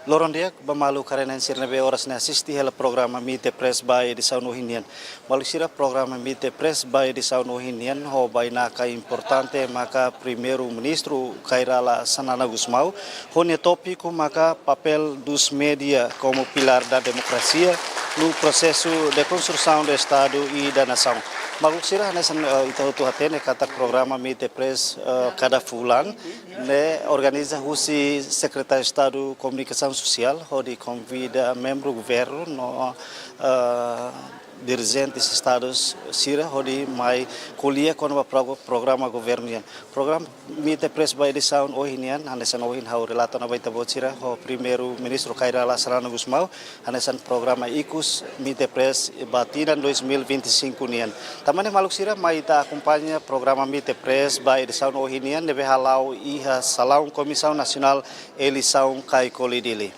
Loron dia bamalu karena sirnebe horas na assisti hela programa Mite Press by edição no Hinian. Malusira programa Mite Press by edição no Hinian ho by naka importante maka primeiro-ministro Kairala Sanana Gusmão. Hone tópico maka papel dos media como pilar da democracia no processo de construção do Estado e da nação. Malusira nessa itahutu hatene kata programa Mite Press cada fulan ne organiza husi secretário de Estado Comunicação Social, onde convida membro do governo, no, dirigentes estados Sira, onde mais colhia com o programa governo. Programa Mite Press by edição Ohinian, anesan Ohin hau relato na baita bocira, o primeiro-ministro Kairala Sanana Gusmão, anesan programa ICUS Mite Press batidan 2025 nian. Tamane maluk sira mai ta acompanha programa Mite Press by edição Ohinian, deve halau iha salão Comissão Nacional Eleição Kai Kolidili.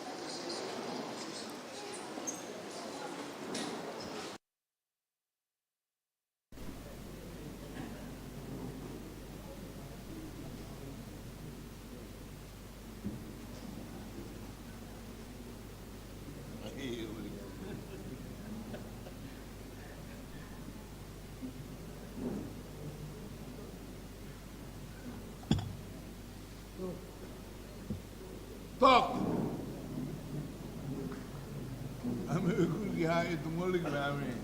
Tok. Ame kuliah itu mulik kami.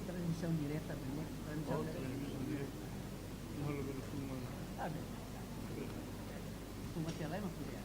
Transmissão direta, uma tela é uma colher.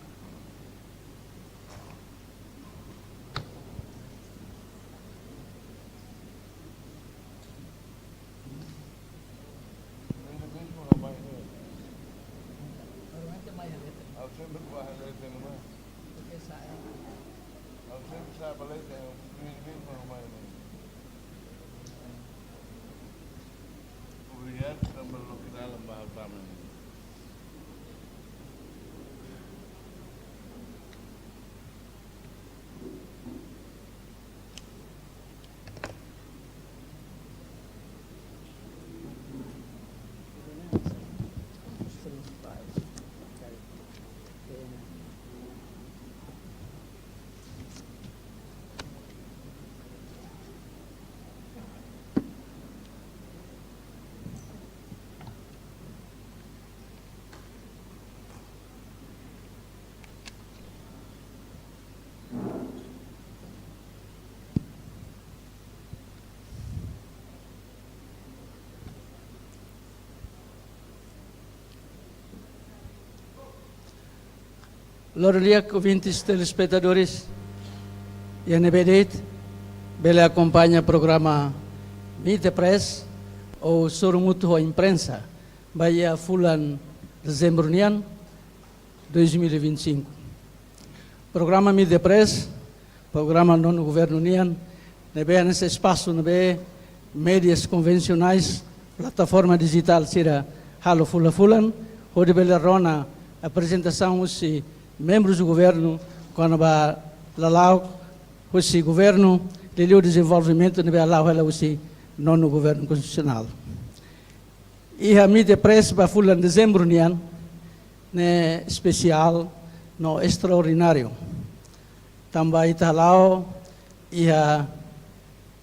Lorliak, ouvintes telespectadores, e a Nebedet, bela acompanha o programa Mite Press, ou Sorumutu a Imprensa, Bahia Fulan dezembro 2025. Programa Mite Press, programa non governo nian, nebe nesse espaço, nebe mídias convencionais, plataforma digital, sira Halo Fulan, onde bela rona apresentação se membros do governo, quando vai lá o governo, o desenvolvimento, não vai lá o não no governo constitucional. E a Mite Press vai falar em dezembro, né, especial, no extraordinário. Também está lá e a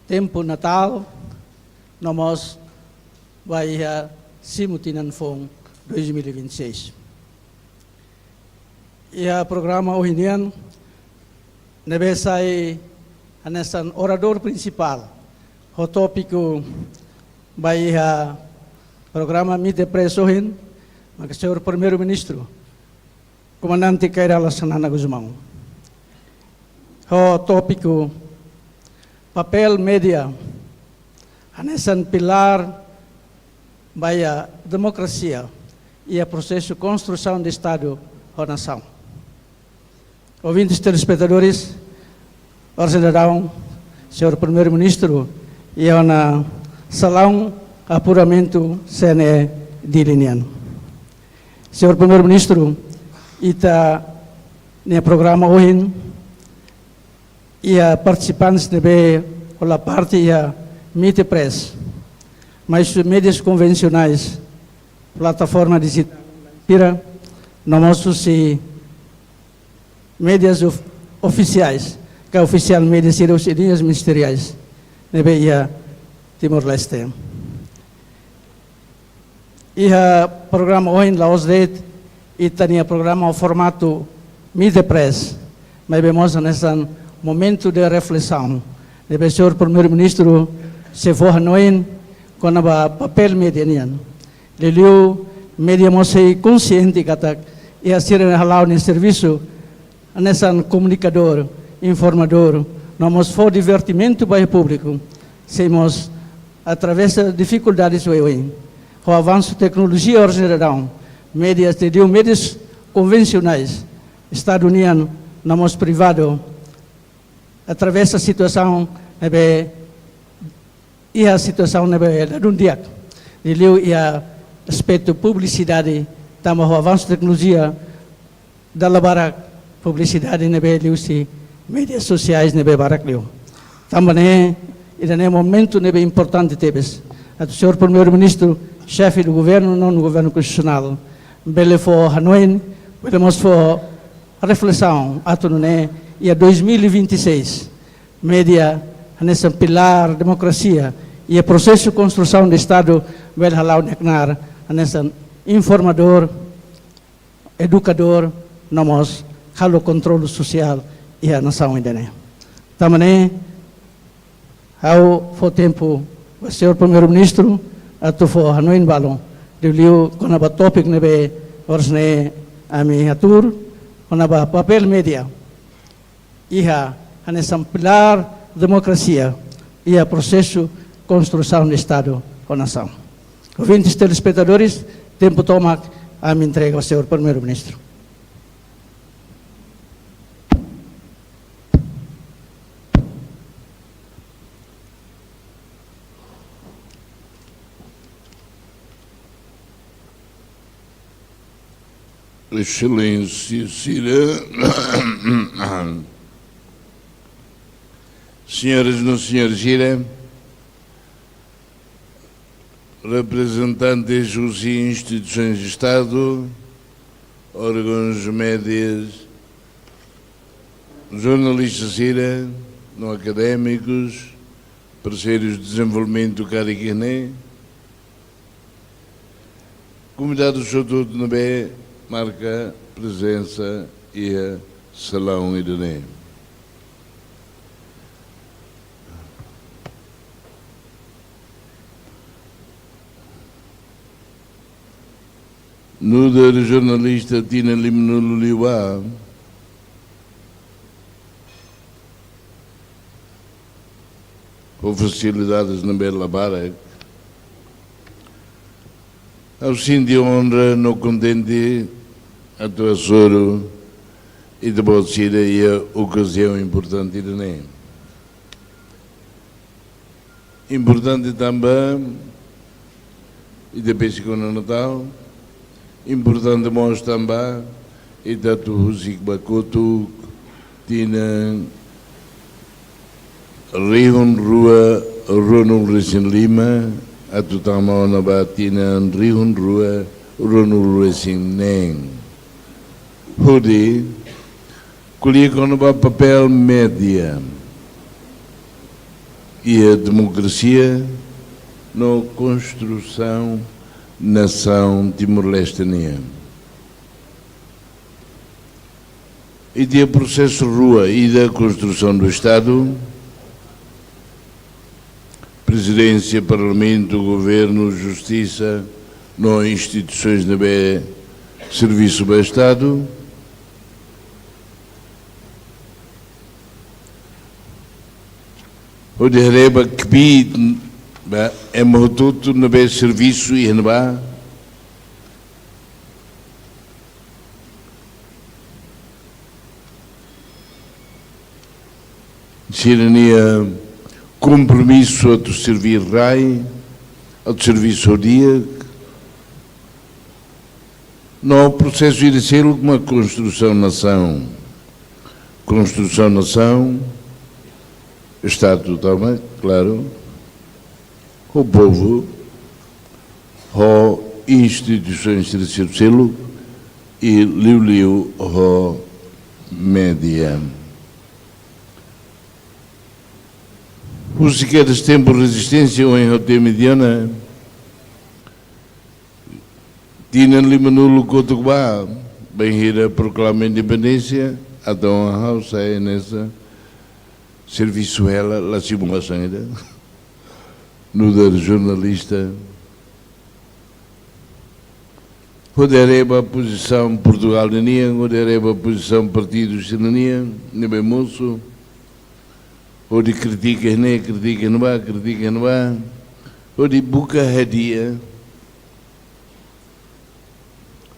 tempo Natal, nós vai a simultâneo 2026. E o programa Ohinian nebe sai nessa orador principal. O tópico vai a programa Mite Press Ohin, mas o senhor primeiro-ministro, comandante Kairala Sanana Gusmão. O tópico papel média, nessa pilar vai a democracia e o processo de construção do Estado ou nação. Ouvintes telespectadores, cidadão, senhor primeiro-ministro, e na salão apuramento CNE de Liniano. Senhor primeiro-ministro, está no programa hoje e a participantes deve a parte da mídia press, mas mídias convencionais, plataforma digital, não mostram se mídias oficiais, que oficial mídias e os linhas ministeriais, nebe Timor-Leste. E o programa hoje em Laos e tinha programa ao formato mídia press, mas vemos nesse momento de reflexão. O senhor primeiro-ministro se foi a Hanoi com o papel mediano. Ele media mostrei consciente que ia ser um serviço nesse comunicador, informador, nós for divertimento para o público, semos através de dificuldades hoje. O avanço da tecnologia original, médias convencionais, Estado Unido, nós privado, através da situação, e a situação de um dia. Ele é aspecto publicidade, também o avanço da tecnologia, da labara publicidade, mídias sociais, também é um momento importante, o senhor primeiro-ministro, chefe do governo, não do governo constitucional, ele foi a Hanoi, ele mostrou a reflexão, e a 2026, média, nesse pilar democracia, e o processo de construção do Estado, vai falar nesse informador, educador, nós, o controle social e a nação indígena. Também, ao tempo, o senhor primeiro-ministro, tu foi a Hanoi balão, deu com a tópico nebe orne a minha tour, com a papel média, e a nesse pilar democracia e a processo construção do Estado com nação. Ouvintes telespectadores, tempo toma a me entrega ao senhor primeiro-ministro. Excelência, senhoras e senhores, representantes das instituições de Estado, órgãos médias, jornalistas não académicos, parceiros de desenvolvimento cariquené, convidados a todo na B, marca presença e a salão irene. No da jornalista Tina Limno Liwa, com facilidades na Bela Barak, ao sim de honra no contente a tua soro e de bolsira e a ocasião importante irene. Importante também e depois com o Natal. Importante nós também, e da Tuhusik Bakotuk, Tina Rihun Rua, Ronul Resin Lima, a Tutama Tina Rihun Rua, Ronul Resin Neng. Hudi, colhi com o papel média e a democracia na construção nação timor-lesteniana. E de processo rua e da construção do Estado, presidência, parlamento, governo, justiça, não instituições da B, serviço do Estado, o de reba que é muito no bem serviço e não tirania compromisso a te servir rai, a te serviço ao dia, no processo de ser uma construção nação Estado também, claro, o povo, a instituições de selo e liu a média. Os que eles têm por resistência em roteiro mediana, tinham limanulo cotubá, bem ira proclama a independência, então a house é nessa serviço ela, la simulação ainda, no dar jornalista, rodereba a posição Portugal na Nia, rodereba a posição Partido Cidadania, nem bem moço, ou de critica não vai, ou de buca redia,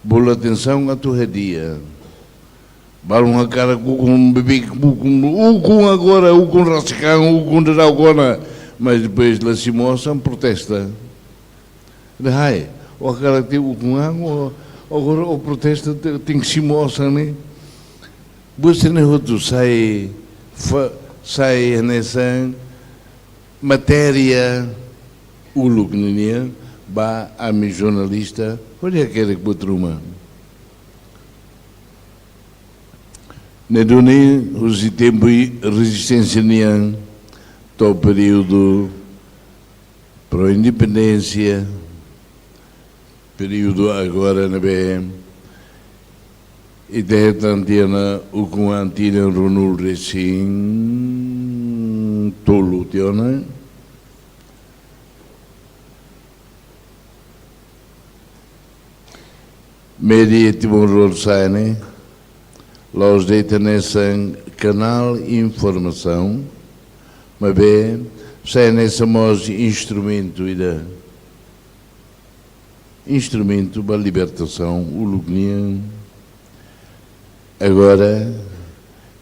bola atenção a tua redia, bala uma cara com bebê, com agora, com rascão, com dragona, mas depois lá se mostra, protesta. Daí, o cara tem com água, agora o protesta tem que se mostrar, né? Você não sai nessa matéria o Lugnia ba a mi jornalista olha aquele que botou uma nedone os tempo resistência nian to período pro independência período agora na BM e de tantiana o com antina runul recém tolo tiona media timor rorsane los deita nessa canal informação mas bem sai nessa mos instrumento ida instrumento para libertação o lugnian agora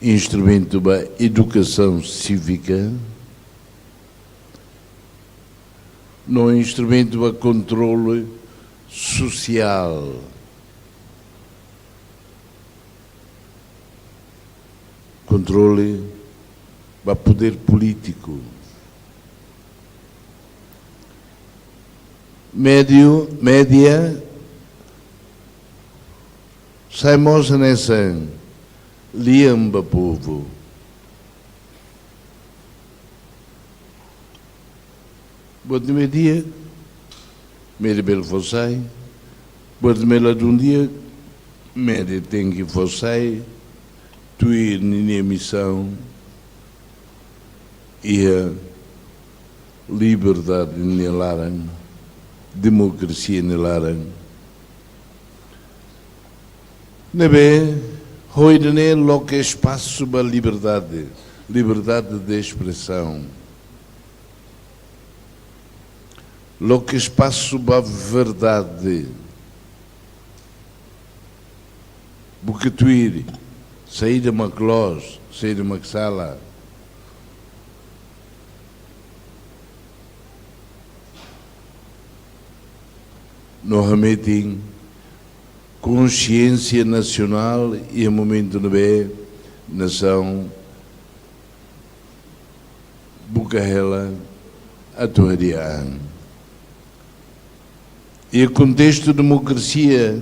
instrumento para educação cívica no instrumento para controle social controle para poder político média saímos nessa liamba povo bota me dia média belo fossai bota me lá de um dia média tem que fossai tu ir na missão e a liberdade nelaran democracia nelaran nebe hoidane lo que espaço para liberdade de expressão lo que espaço para verdade porque tu ir sair de uma clós sair de uma sala no remetem consciência nacional e a momento no B nação bucarrela a torreia e o contexto de democracia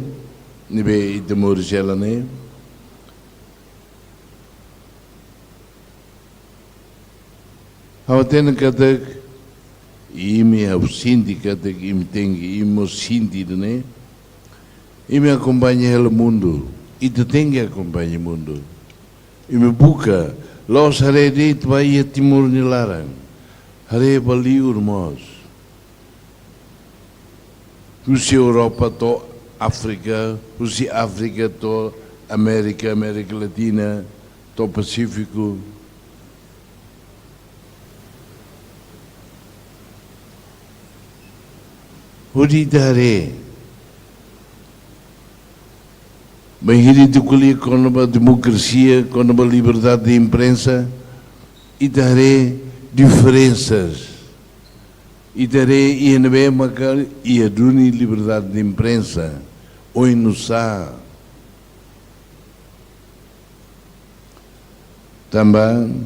nebe e temor gela né ao ter que ime ao sindicato que me tem imo síndico né e me acompanha o mundo e te tem que acompanhar o mundo e me busca los heredit vai a Timor Nilaran hare bali urmos usi Europa to África usi África to América Latina to Pacífico Udidare bem ridículo com a democracia, com a liberdade de imprensa e darei diferenças e darei e a duni liberdade de imprensa ou inusa também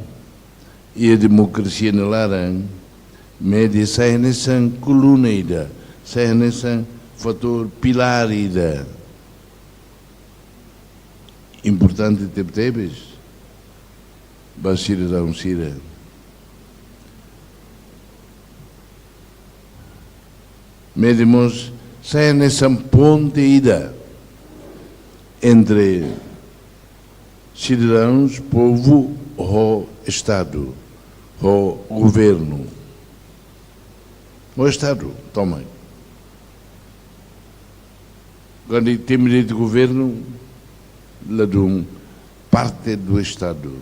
e a democracia na Lara, média sai nessa coluna ida, sai nessa fator pilar ida. Importante ter tebes, basira da sira. Medimos sai nessa ponte ida entre cidadãos, povo ou Estado, ou governo. O Estado, toma. Quando tem direito de governo, lá de parte do Estado.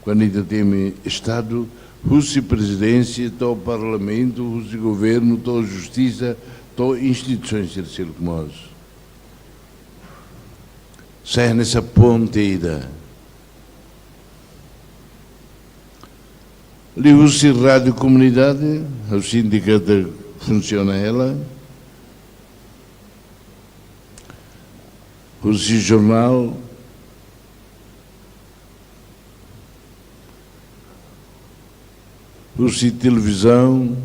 Quando tem Estado, a presidência, o parlamento, o governo, a justiça, as instituições terceiras como nós. Sai nessa ponte ida. Liga-se rádio comunidade, o sindicato funciona ela. O jornal, o televisão,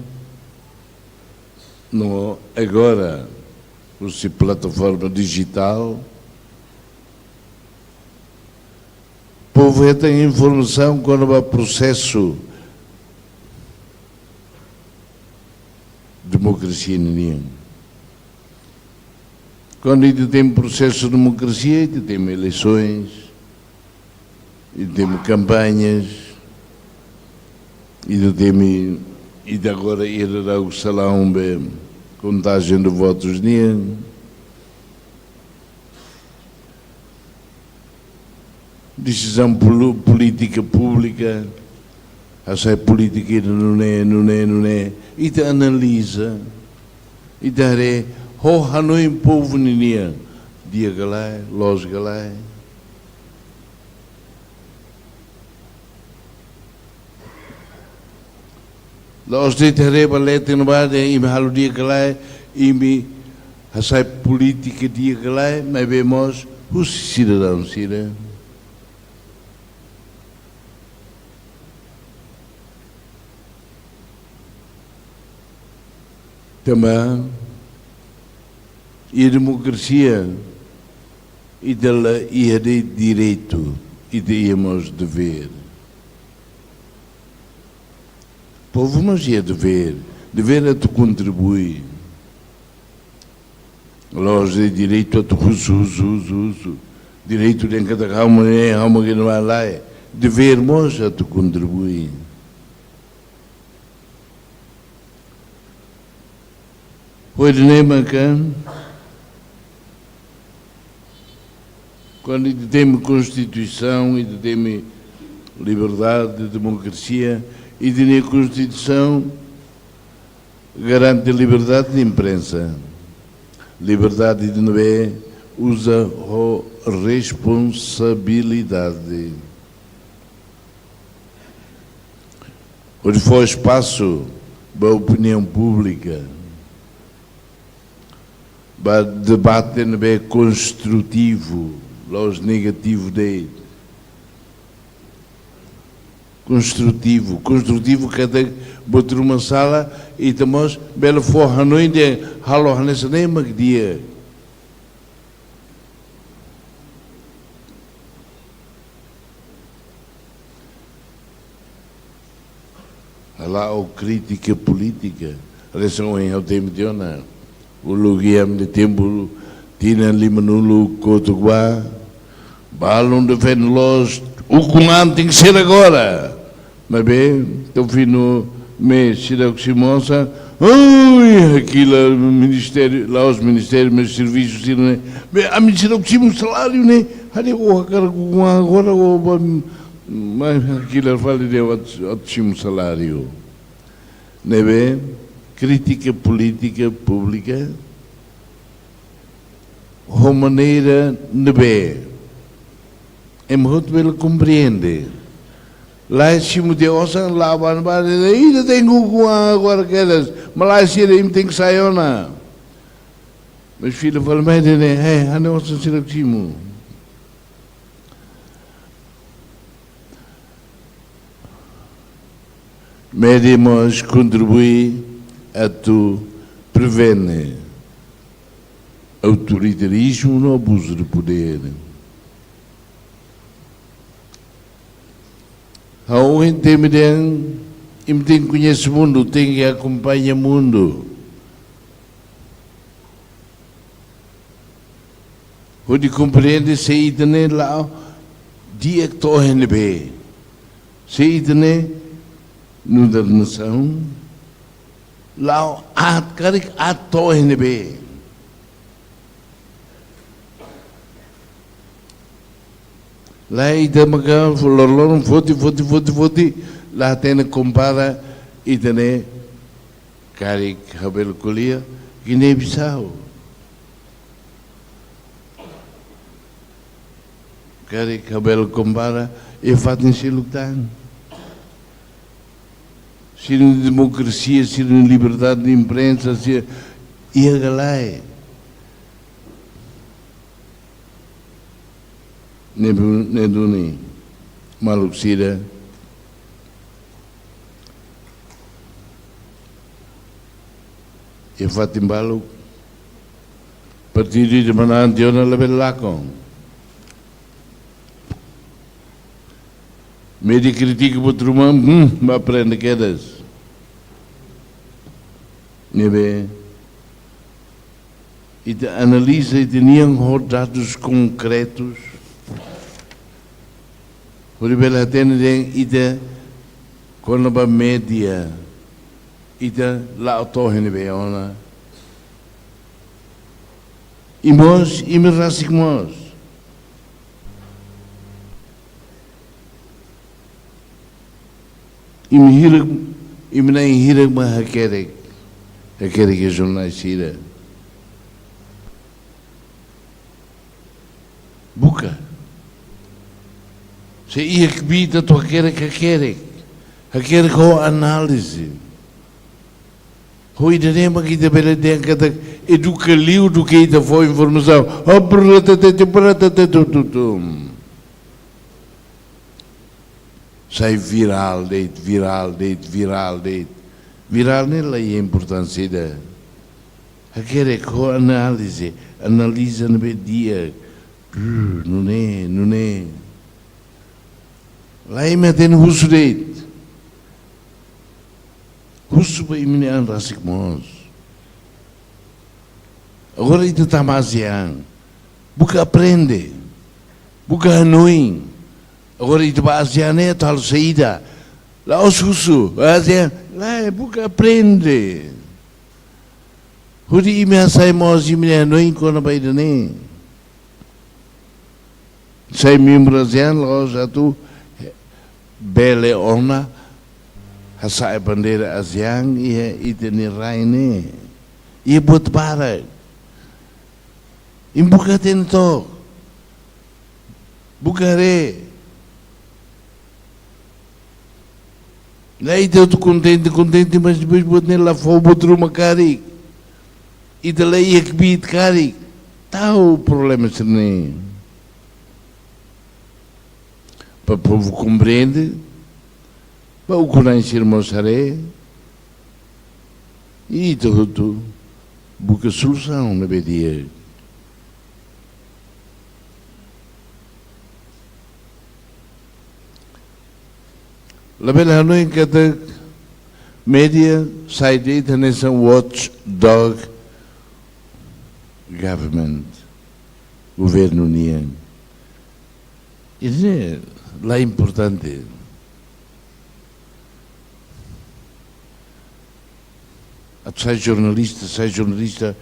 não, agora o plataforma digital. O povo já tem informação quando vai processo democracia nenhuma. Quando ainda tem processo de democracia, ainda tem eleições, ainda tem campanhas, ainda agora irá o salão de contagem de votos nenhum. Decisão política pública, essa política não é, e te analisa, e te haré, Hanoi povo ninha, dia galai, los galai. Los de haré balete no bade, e me halo dia galai, e me essa política dia galai, mas vemos os cidadãos, cidadãos. Também e a democracia e de direito e temos dever. Povo, mas é dever é tu contribuir. Nós de direito a tu uso, direito de cada alma que não vai lá, dever mas a tu contribuir. Hoje nem bacana. Quando temos Constituição e temos liberdade, democracia, e a Constituição garante a liberdade de imprensa. Liberdade de não é, usa a responsabilidade. Hoje foi espaço para a opinião pública, para debate não é construtivo, os negativos dele. Construtivo, cada botar uma sala e temos bela forra noite, halo nessa nem dia. Lá o crítica política, relação em o tempo de ona, o lugar de tempo tinha limanulu cotuguá, balão de fenlos, o comando tem que ser agora. Mas bem, estou vindo mês de moça, aquilo ministério, lá os ministérios, meus serviços, né? A ministério que tinha um salário, né? Agora, mas aquilo fala de tinha um salário, né? Bem, crítica política pública, de maneira nebe, é muito bem compreende. Lá em cima de ossa, lá ainda tem agora aquelas, mas lá em cima tem que sair ou não. Mas filho fala, mas né, a nossa será que cima. Medimos contribui a tu prevenir autoritarismo no abuso de poder. Ao entender, tem conhece o mundo, tem que acompanhar o mundo. Onde compreende se itene lá dia que estou a bem, se itene no da nação lá a cara que a estou a bem. Lá ita maga lorlon foti lá tem compara itene cara que habel colia que nem Bissau. Kari kabel compara e fatem se lutar. Se não democracia, se não liberdade de imprensa, se e a galera. Ne duni maluxira. E fatem balu. Partido de manante ona labellacon. Média critica o trumão, vai aprender quedas. Nebe. E analisa e tinham dados concretos. Por exemplo, tem ida quando a média ida lá autorre nebe ona. E nós rasicamos. Imnai hira ma hakerek ke jornais hira. Buka. Se ia que bita tu hakerek ho análise. Ho idene ma kita bela den kata educa liu do que ita foi informação. Sai viral date. Viral nela é importância da. Aquele que analisa no dia. Não é. Lá é metendo russo date. Russo para imitar rasicmos. Agora ele está mais young. Buca aprende. Buca annoying. Agora itu bahasa ni tal saída. Lá os russo, bahasa lá é buca aprende. Hudi ime sai mos ime no encontro para ir nem. Sai membro azian lá já tu bele ona hasai bandeira azian e iteni raine. E buat para. Imbuka tento. Bucare. Lá eu estou contente, mas depois vou ter lá fora outro uma cari. E daí é que bit cari. Tá o problema serne. Para o povo compreender, para o conhecer mostraré. E tudo busca solução na dia. Label Hanoi kata media side nessa watchdog government, governo união. Isso é lá importante. Sai jornalista,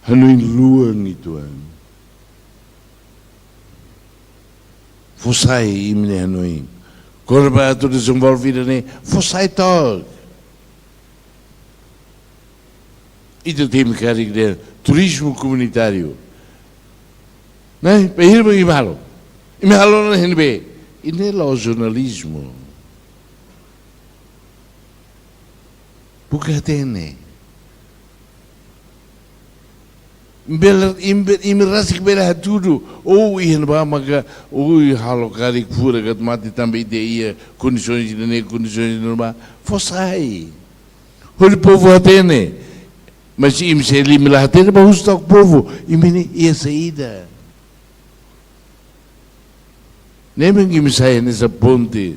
Hanoi luang itu. Fossai imne Hanoi. Korba tu desenvolvida ne fossai tog. E do tema que turismo comunitário. Né? Para ir para Imalo não é bem. E nele o jornalismo. Porque tem. Imi rasik bela tudo ou ihan ba maka oi halo kari fura kat mati também de ia condições normal fosai o povo atene mas im se limila atene ba justo o povo imini ia saída nem im sai nessa ponte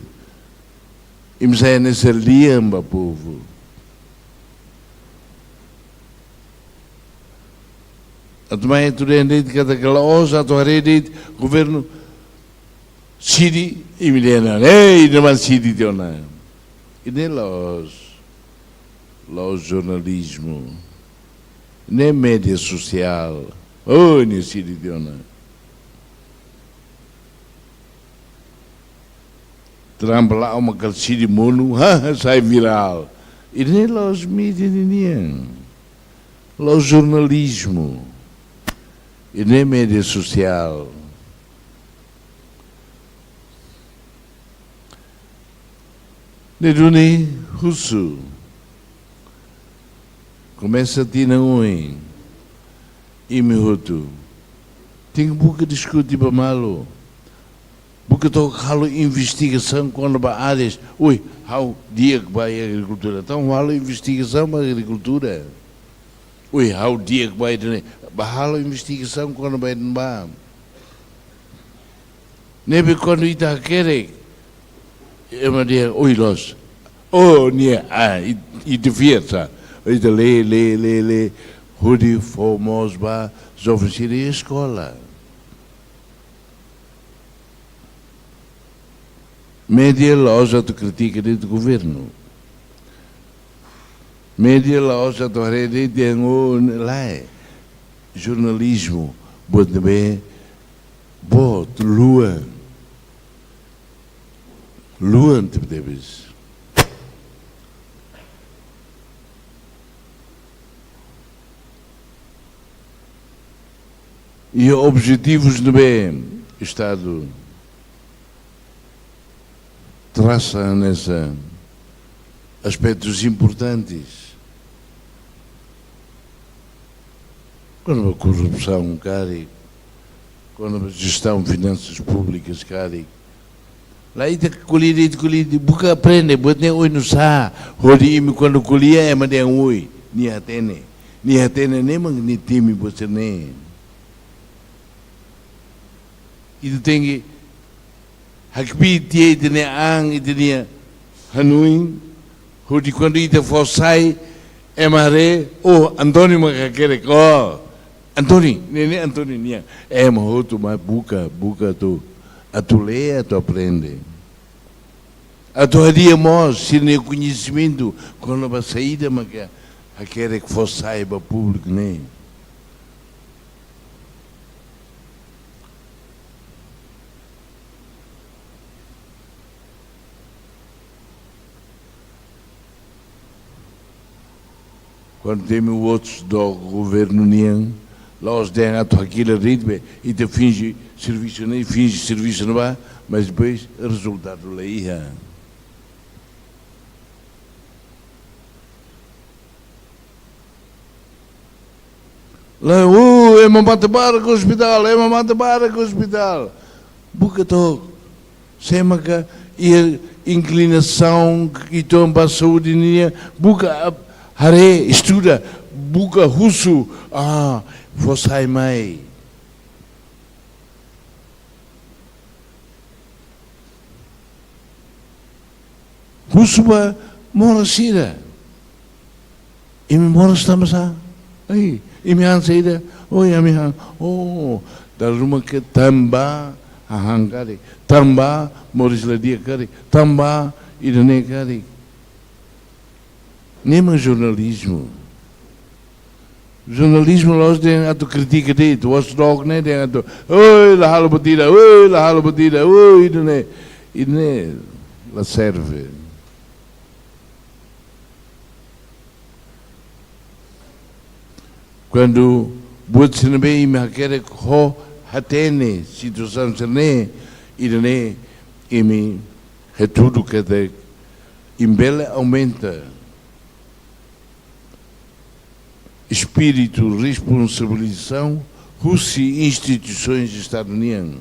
im sai nessa linha ba povo. At mij toen dit kata kalaos atau hari dit governo Sidi imiliana nama Sidi tiona ini los jornalismo nem mídia social ini Sidi tiona trampla uma kal Sidi monu sai viral ini los mídia ini los jornalismo e nem mídia social. Neduni Russo começa a ter não e me roto. Tem buca discutir para malo. Buca toca halo investigação quando ba áreas. Oi, how dia que vai a agricultura. Então halo investigação para a agricultura. Oi, how dia que vai bahalo investigação quando vai nembam. Nebe quando ita quer ema dia oi los. Oh nia ita fiesta. Ita le hudi fomos ba oferecer a escola. Média loja tu critica do governo. Média loja tu rede tem lá jornalismo buat também bot lua tu deves e objetivos também Estado traça nessa aspectos importantes. Quando a corrupção, cari, quando a gestão de finanças públicas, cari, lá ita colhida, buka aprende, buat nem oi no sa, hori imi quando colhia é mas nem oi, ni atene nem mang ni timi buat nem. Itu tem hakpi tie ite ne ang ite ne hanuin, hori quando ita fossai é mare, oh Antônio makakere ko. Antônio, nene Antônio nia. É mahoto mas buca tu. A tu lê, a tu aprende. A tu haria mos, se nem conhecimento, quando vai sair da maca, a querer que fosse saiba público, né? Quando temos outros do governo nian, lá os dão a tua aquilo ritmo e te finge serviço não vai, mas depois o resultado lá ia. Lá, é uma mata-barra com o hospital, Buca to, sema que e inclinação que toma a saúde nian, buca hare estuda, buca russo, fossai mai. Russo ba mora sira. Imi mora estamos a. Ai, imi han saída. Oi, ami han. Oh, da rumah ke tamba hangari. Tamba moris ladia kari. Tamba idane kari. Nem jornalismo. Jornalismo los tem a tu critica dito, os dog né tem a tu, oi la halo batida, oi idane la serve. Quando buat sinabi me quer ho hatene situação sene idane imi é tudo que de imbele aumenta. espírito de responsabilização, Rússia e instituições do Estado União.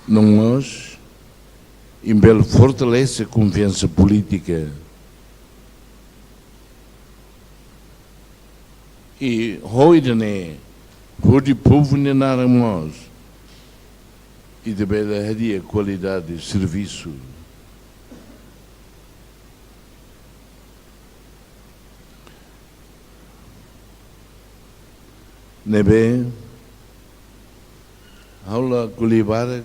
Nós, em Belo, fortalece a confiança política e hoje, né, o povo não nós e também a qualidade de serviço. Nebe, aula culibara,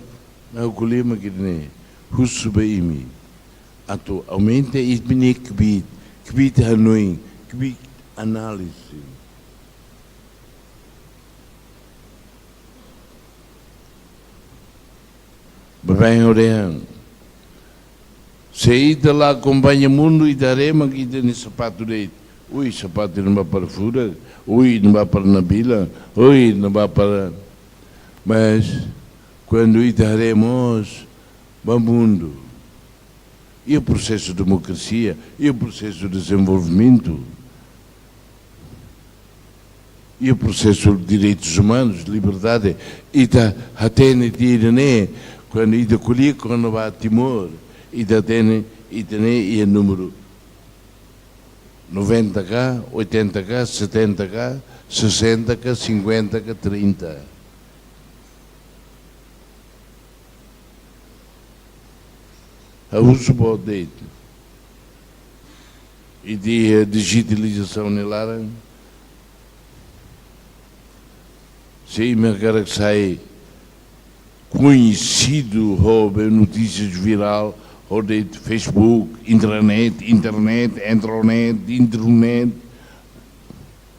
ao culima que ne, husu beimi, ato aumenta e bine kbit hanoi, kbit análise. Bem, orem. Se ida lá acompanha o mundo e daremos que tem sapato de, ui, sapato não vai para fora, ui, não vai para na bila, ui, não vai para. Mas quando daremos o mundo e o processo de democracia e o processo de desenvolvimento e o processo de direitos humanos, de liberdade, e da até né, quando ida colher quando vai a Timor, ida tem e o número 90k, 80k, 70k, 60k, 50k, 30. A uso pode e de digitalização nela, se me quer que sai conhecido rouba notícias viral ou de Facebook, internet,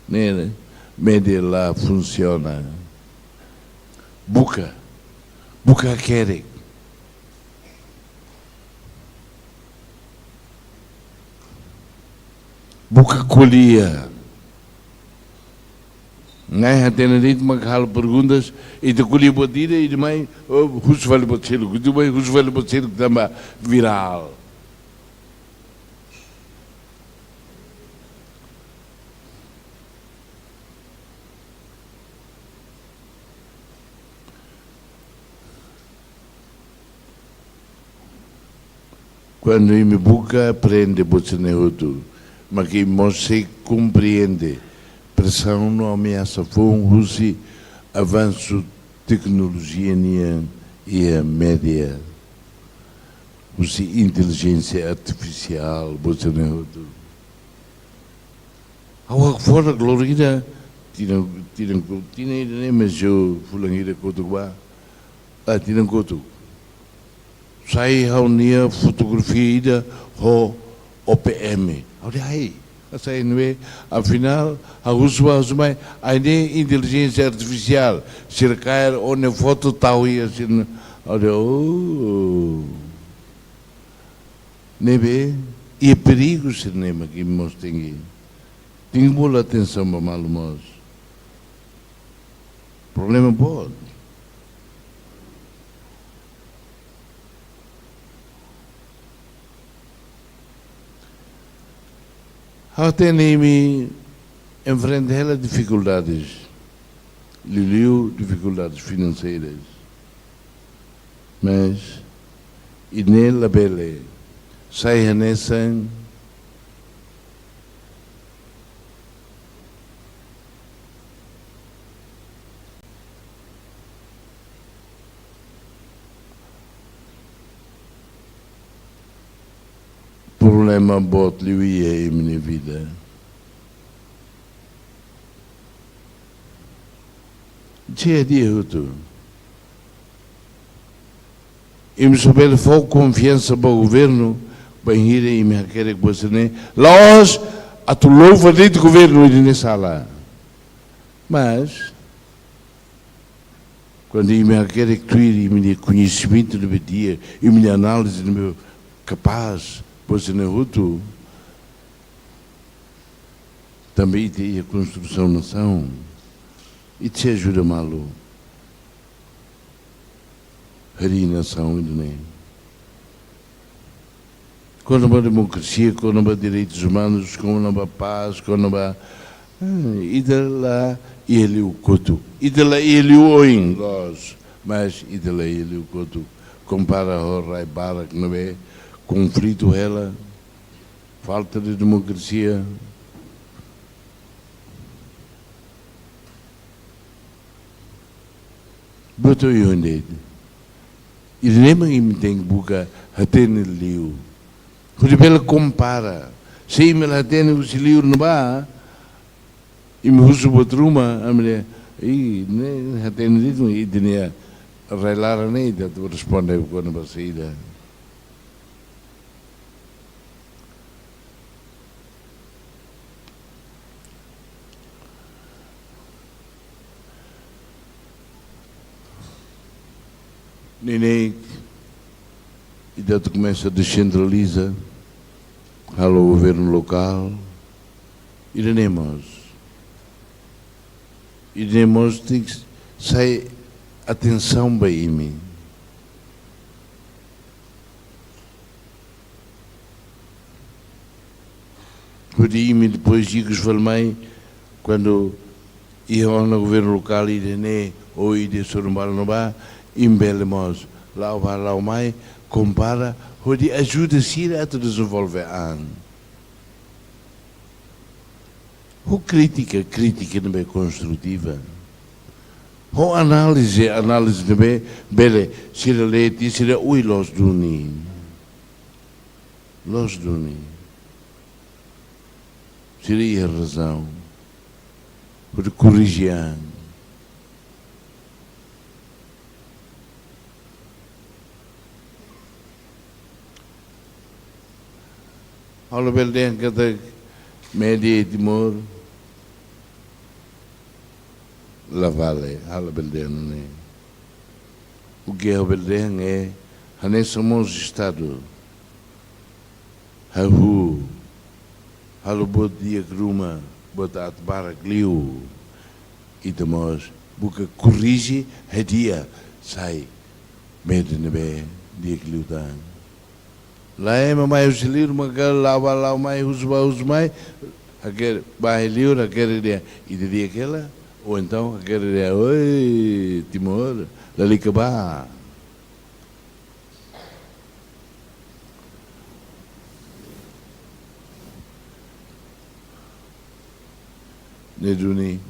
né? Média lá funciona. Buca quer. Buca colhia. Ngai hatena dit maghal perguntas e de colhi botida e de mai hus vale botelo, de mai hus vale botelo também viral. Quando me buca aprende botnehutu, mas que você compreende. Pressão não ameaça fome, avanço tecnologia e a média, inteligência artificial, você não é fora glorida, tiram mas eu fulangira cotuba, tiram cotu, sai a unia fotografia ho OPM, olha aí. Afinal, a Usma ainda inteligência artificial, se cair onde foto tal e assim, olha, nebe e perigo o cinema que nós temos. Tem boa atenção para malumos. Problema bom. Até nem enfrentar dificuldades, dificuldades financeiras, mas e nela bela sai nessa problema bot liuia em minha vida. Dia tu. E me souber foco confiança para o governo, para ir e me querer que você nem. Nós a tu louva dentro do governo e nessa sala. Mas quando eu me querer que tu ir e me conhecimento do meu dia e minha análise do meu capaz você não tu também tem a construção nação e te ajuda malo a nação nem quando há democracia, quando há direitos humanos, quando há paz, quando há... E de lá ele o coto. E de lá ele o oin, mas e de lá ele o coto. Compara o Rai Barak, não é? Conflito ela, falta de democracia. Botou eu onde? E lembra que me tem que buscar até no livro. Quando ela compara, se me lá tem o livro não vai, e me usa o truma, a mulher, e né, até no livro e tinha relar a neida, tu responde quando vai sair. Neném, e daí começa a descentralizar, o governo local, e nós tem que sair atenção para mim. Por aí, depois digo os quando iam no governo local, e nem ou e de Sorumbar não vai, embelemos lá o mais compara onde ajuda-se a desenvolver o crítica não é construtiva o análise não é bele se a leite se a ui los duni seria a razão por corrigir. Alla belden kata Média Timor La Vale, alla belden né. O que é o belden é a somos estado. Hahu, halo bot dia gruma, botat barak liu. E temos buka corrige a dia sai média nebe dia que lutan. Lá é mamãe os livros, mas lava lá mais os mais, aquele vai livro, aquele dia e dia aquela, ou então aquele dia, oi Timor, lá lhe acaba. Neduni,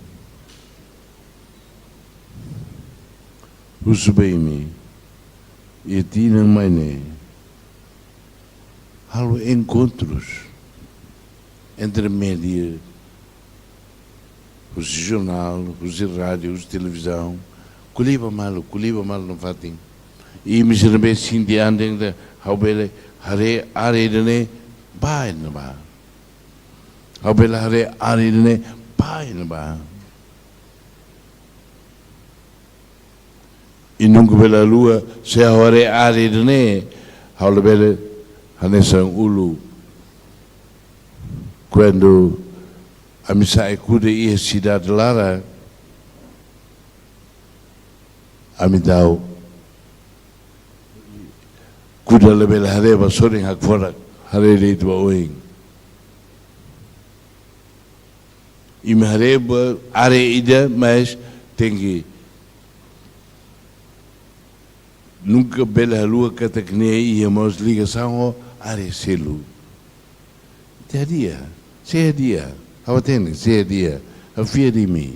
os bem e tinham mais nem. Há encontros entre mídia, os jornal, os rádio, os televisão, colhiba mal não fatem. E me serve assim de andem de haubele hare aredene bai na ba. Haubele hare aredene bai na ba. E nunca pela lua se hare aredene haubele Hanesang ulu quando a missa cuida e a cidade lara a me dá cuida lebel hareba soring hak fora harele itu oing e me hareba are ida mas tem que nunca bela lua kata kene e amos ligação are selu. Dia dia, awatene, dia, a fia de mim.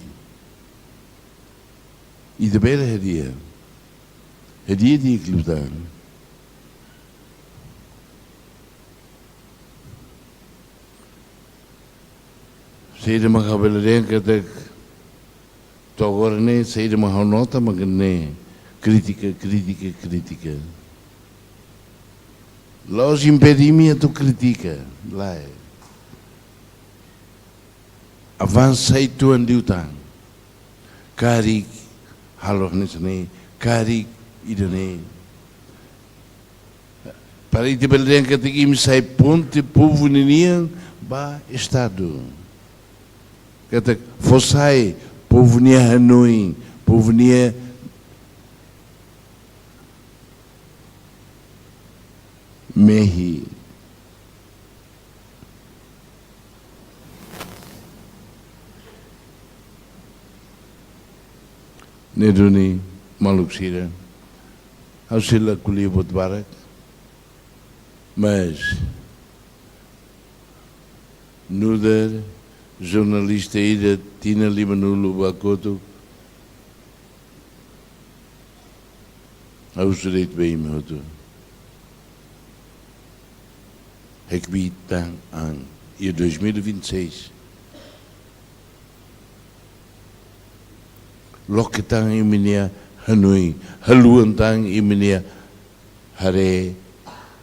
E de bela dia de lutar. Sei de uma cabela que até tô agora nem sei de uma nota mas nem crítica. Los impedimentos critica, lá é. Avança e tu andiutan. Kari, halor nesne, kari idane. Para ir te belden que te im sai ponte povo ninian ba estado. Que te fossai povo nia Hanoi, povo nia Mehi, Neduni Maluxira, Auxila Kulia Botbarak, mas Nuder, jornalista Ida Tina Limanulo Bakoto, aos direito bem meu. Hekbi Tang Ang, e 2026. Lokitang iminia Hanui, Haluantang iminia Hare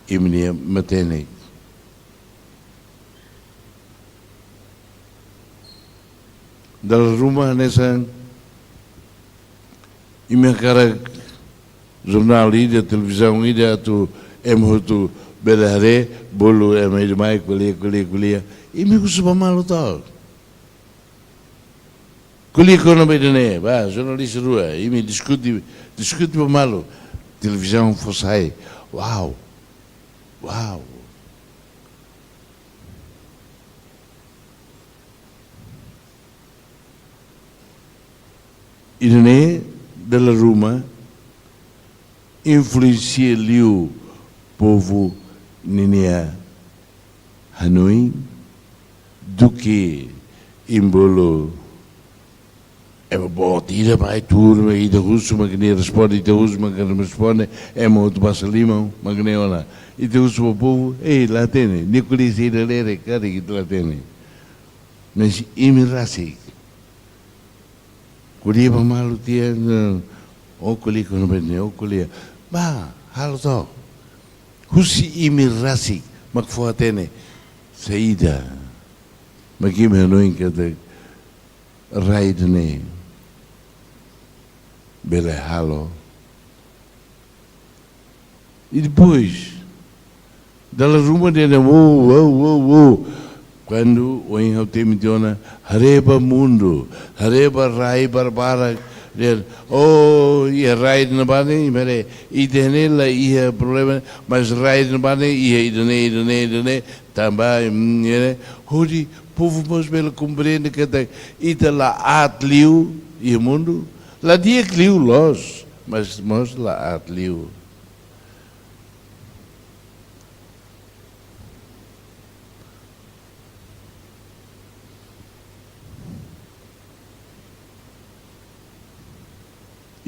iminia Matenek. Dalam rumah nessa iminia cara jornal ida, televisão ida, tu emhutu belare, bolo emai kulia, imi kusuba malu tau. Kulia kono bedene, jornalista rua, imi discute malu, televisão fossai, uau. Ini dalam rumah influencia liu povo ninia Hanoi do que embolo bom tira vai turma e da russo magné responde da russo magné responde muito passa limão magné ona e da russo o povo lá tem Nicolas e da lere cara que lá tem mas imirasi kulia malu tia o kulia kono bene o kulia halo to husi imirasi magfuatene saída magim Hanoi que da raidne bele halo e depois dalla ruma dele quando o em temitiona hareba mundo hareba rai barbara del ia raid na bane mere idenela ia problema mas raid na bane ia idene também hodi povo mas bela compreende que da ita la atliu e mundo la dia cliu los mas la atliu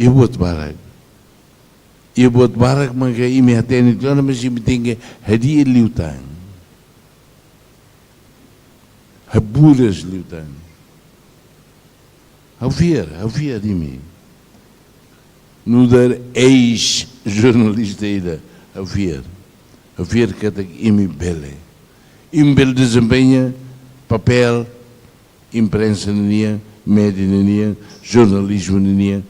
e buat barak maka imi hateni tuan masih penting hadiah liutan haburas liutan havia dimi nudar ex jornalista ida havia kata imi bele desempenha papel imprensa nia média nia jornalismo nia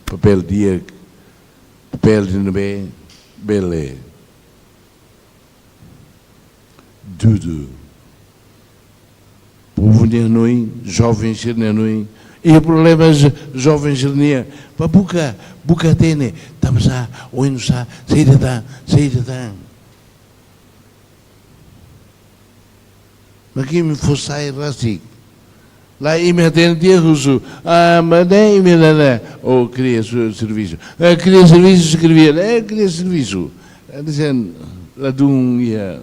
papel de nebe bele tudo povo de Hanoi jovens de Hanoi e o problema é jovens de Hanoi para buka tene tamsa oinusa saída mas que me fosse rasik lá imediatamente dia russo mas nem imediatamente ou cria serviço escrevia cria serviço dizendo lá ia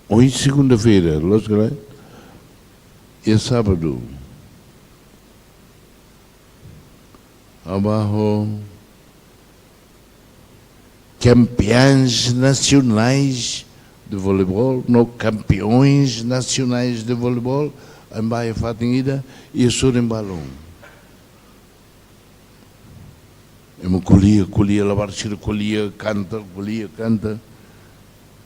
hoje segunda-feira é sábado abaixo campeões nacionais de voleibol, campeões nacionais de voleibol, em Baia Fatingida e sur em balão. Eu colhia, lavar colhia, canta,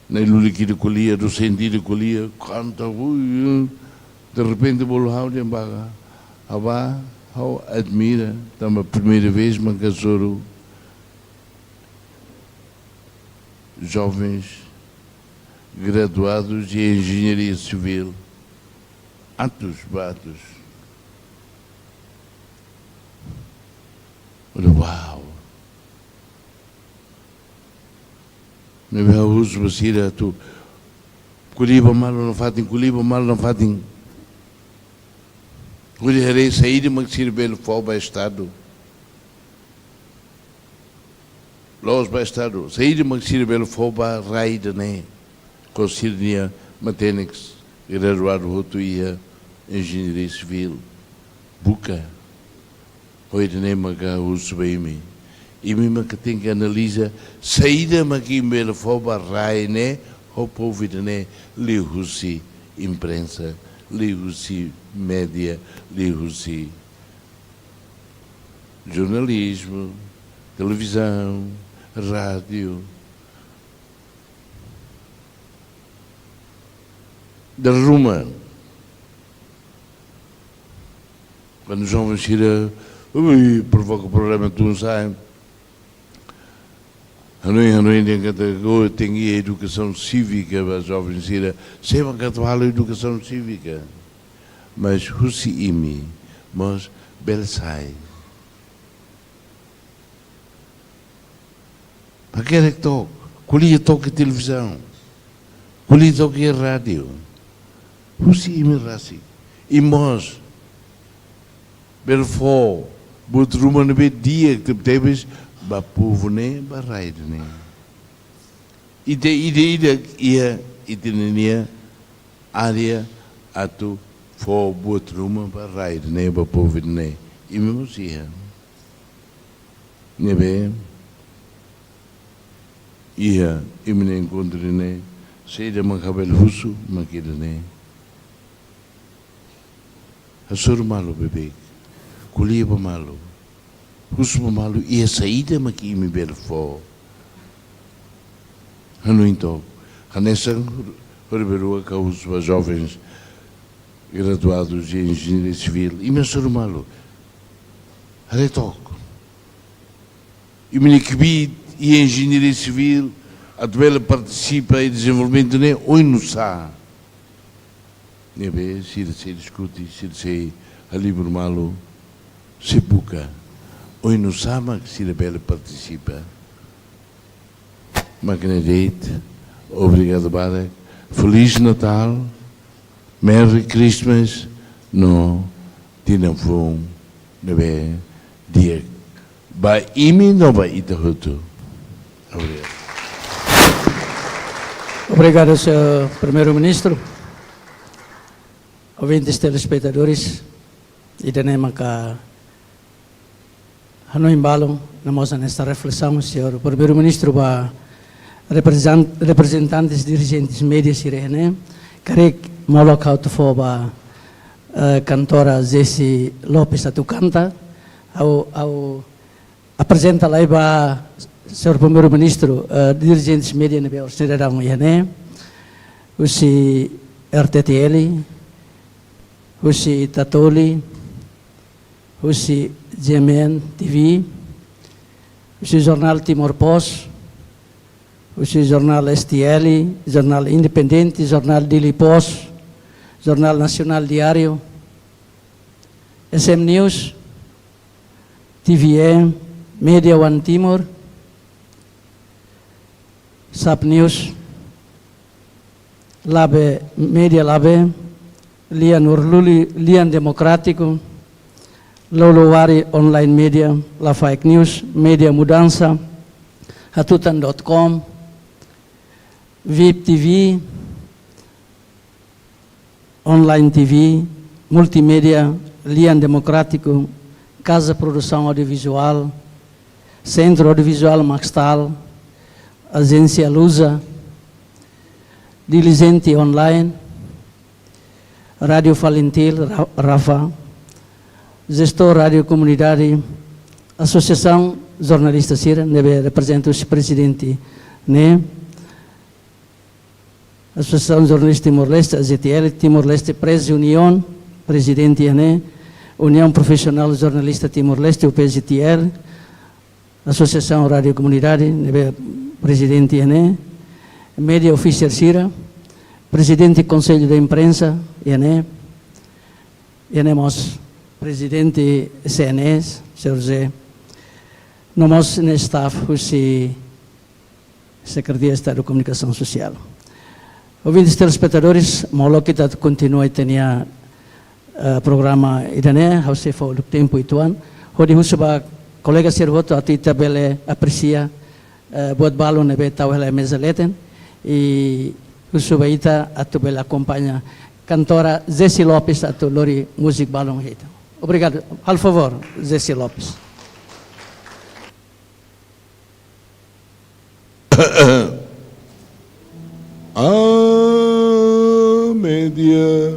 na luliquida colhia, do sentido colhia, canta, de repente bolhau de embaga, admira, também a primeira vez, Mancasoro, jovens graduados de engenharia civil, batos. Uau! Não é uso basira tu Kuliba malo na fatin, kuliba malo na fatin. Kuli harei saída magsir belo fo ba estado. Los ba estado, saída magsir belo fo ba raida né. Consirnia Matenex, graduado rotuia, engenharia civil, buca. Hoje nem maga uso bem e me que tem que analisar saída maqui belo fo ba rai né. O povo né liu-se imprensa, liu-se média, liu-se jornalismo, televisão, rádio. Da Roma, quando os jovens tiram, provoca problema de um sai. Hanoi tem educação cívica para os jovens, sempre que fala educação cívica, mas Husi imi, mas belsai. Para que é que toca? Colhi toca televisão, colhi toca rádio, Husi imi rasi, e nós, belfo, butruma no dia que temos ba povo ne ba raid ne ide ia área atu fo botruma ba raid ne ba povo ne e mesmo sia ne be ia imne encontre ne seida makabel husu makida ne asur malo bebê kuliba malo Husmo malu ia saída maqui me belo fo. Hanu então, hanessa reberua que os jovens graduados de engenharia civil e me soro malu. Hare toco. E me que e engenharia civil a tua participa em desenvolvimento né oi não sa. Ne be se discute se ali por malu se buca. Oi não sabe que se rebelde participa. Magnetate, obrigado Barak. Feliz Natal, Merry Christmas. No, tinha fome, nebe dia. Ba imi no ba itahutu. Obrigado. Obrigado, Sr. Primeiro-Ministro. Ouvintes telespectadores, e também maka Hanoi Balong, nós nesta reflexão, Sr. Primeiro-Ministro, representantes, dirigentes médias, Sirene, queria molocar o foba cantora Zessi Lopes Atucanta, ao apresenta lá para Sr. Primeiro-Ministro, dirigentes médias, na Sirene, Iane, o RTTL, o Tatoli, o GMN TV, o Jornal Timor Post, o Jornal STL, Jornal Independente, Jornal Daily Post, Jornal Nacional Diário, SM News, TVE, Media One Timor, SAP News, Labe, Media Labe, Lian Urluli, Lian Democrático, Lolowari Online Media, La Fake News, Media Mudança, Hatutan.com, VIP TV, Online TV, Multimédia, Lian Democrático, Casa Produção Audiovisual, Centro Audiovisual Maxtal, Agência Lusa, Diligente Online, Rádio Falentil, Rafa, Gestor Rádio Comunidade, Associação Jornalista Sira, representa o presidente, né? Associação Jornalista Timor-Leste, AZTL, Timor-Leste Press União, presidente, né? União Profissional Jornalista Timor-Leste, o PZTL, Associação Rádio Comunidade, presidente, né? Média Official Sira, presidente do Conselho da Imprensa, né? Nós presidente CNS, Sr. José, nós no staff, o Secretaria de Estado de Comunicação Social. Ouvintes telespectadores, mau kita continua tenia programa idane, hause fo do tempo ituan. Hodi husuba colega servoto ati tabele aprecia buat balon nebe tau hela mezaleten e husuba ita atu bela acompanha cantora Zessi Lopes atu lori music balon hita. Obrigado. Al favor, Zessi Lopes. Média.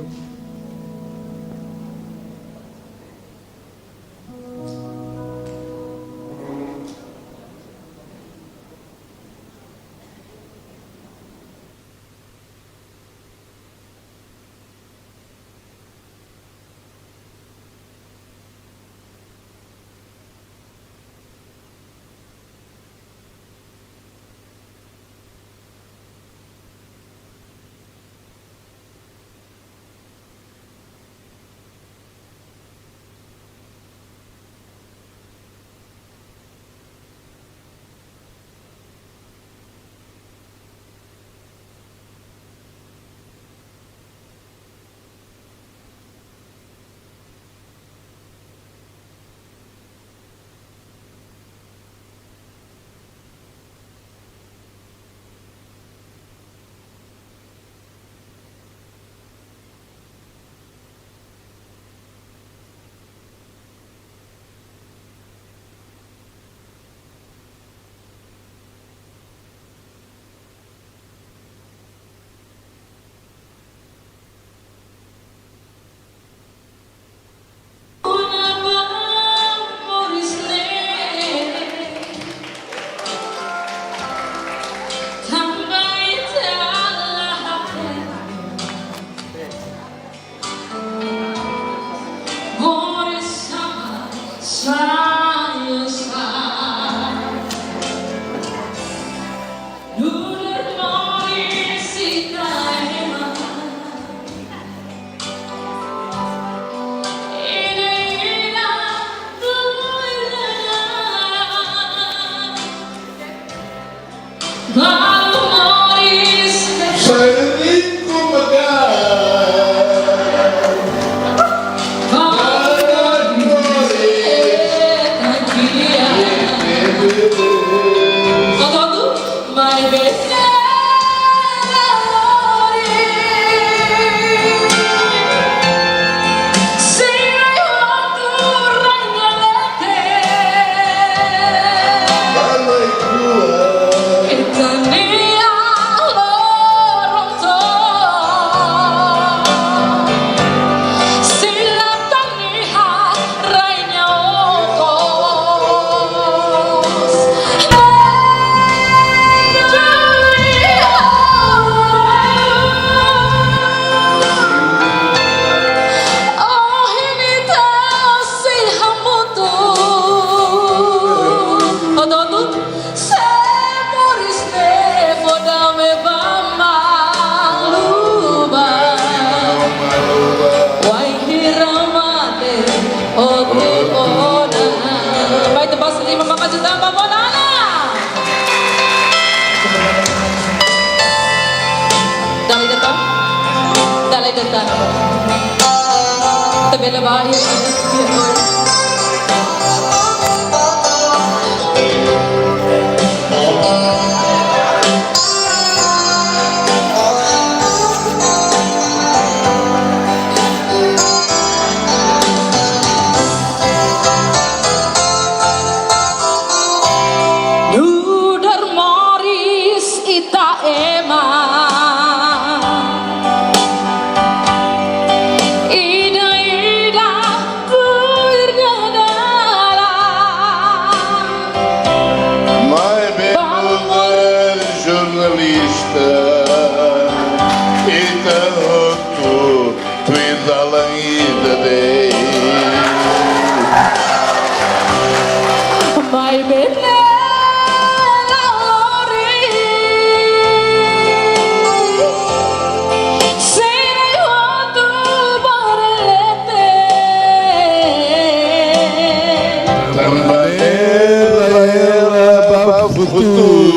Futuro,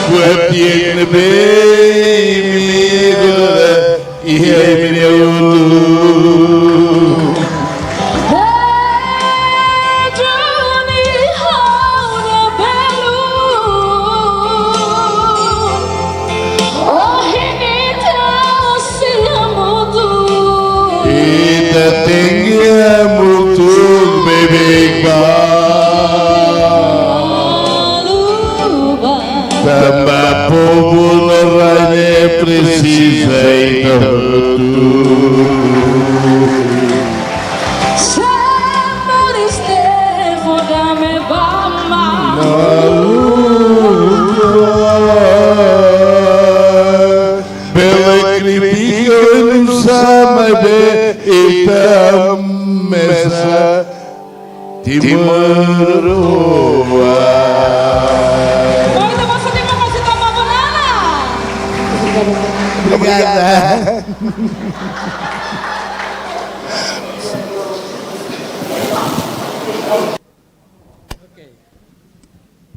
o Ia Miriam. Tambah povo raine precisa então pela critica não sabe então mesa Timaroa. Obrigada.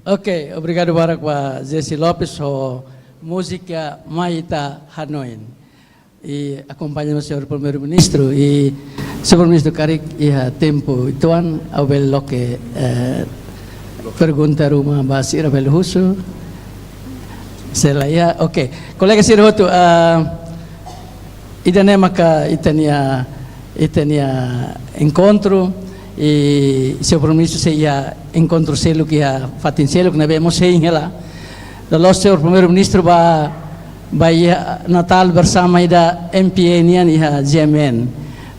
Ok, obrigado para Jesse Lopes, a música Maita Hanoi. E acompanhamos o senhor primeiro-ministro e o senhor primeiro-ministro Karik ia tempo ituan ao belo que pergunta uma basira belo russo. Selaya, ok. Colega Sirhoto, idane maka itania encontro e seu primeiro-ministro se ia encontro selo que ia fatin selo que nabemos sem ela. Lalu seu primeiro-ministro ia Natal bersama ida MPA nian ia GMN.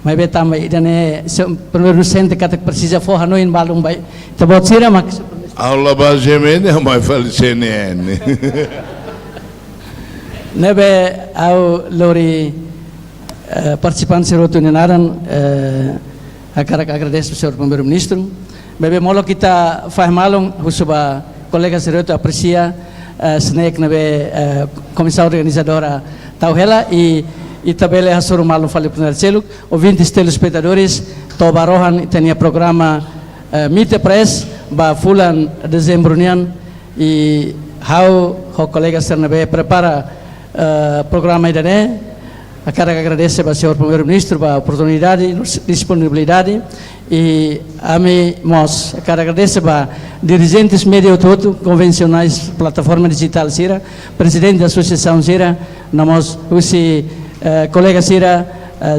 Mai betama idane seu primeiro-ministro sente kata precisa for Hanoi balung bai. Tabot sira mak. Allah ba GMN é mais CNN. Nebe au lori participantes seroto nenaran agradeço ao senhor primeiro-ministro. Bebe molo kita fahmalong husuba colega seroto aprecia snack nebe comissão organizadora tauhela e tabele hasuru malo fale punar celuk ouvintes telespectadores tobarohan tenia programa Mite Press ba fulan dezembro nian e how o colega Sernabe prepara programa idane. Quero agradecer ao senhor primeiro-ministro pela oportunidade e disponibilidade e a mim quero agradecer a dirigentes médio todo convencionais plataforma digital Sira, presidente da associação Sira, nós usi colega Sira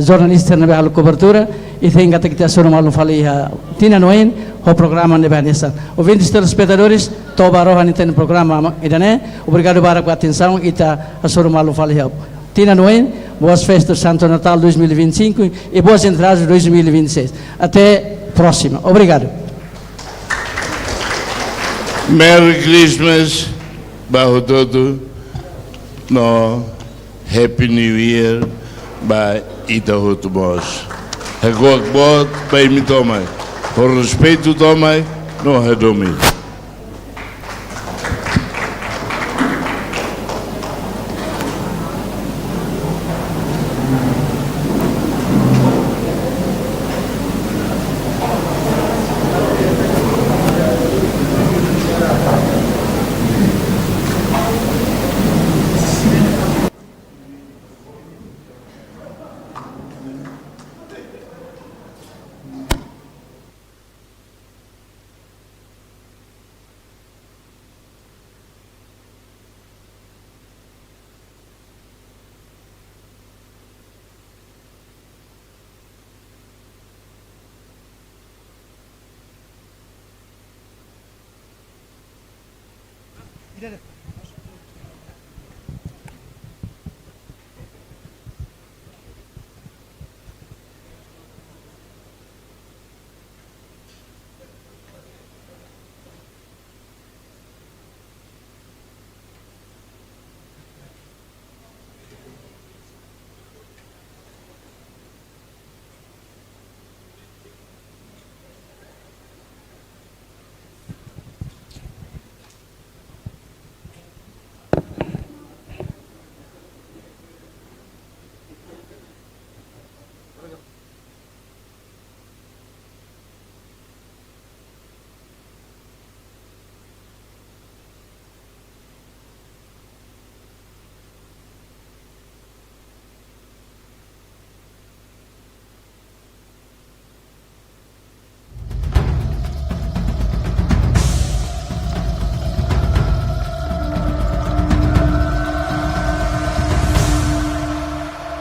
jornalista na behal cobertura e tem que ter soro malu fali tina noen o programa ne banesa ouvintes telespectadores toba rohan tem programa idane obrigado para a atenção e tá soro malu fali tina noen boas festas Santo Natal 2025 e boas entradas de 2026 até próxima obrigado. Merry Christmas bajo todo no Happy New Year ba Itahoto Boss. Regoak bot bij me tomai. Por respeito tomai, no redomi. Did it.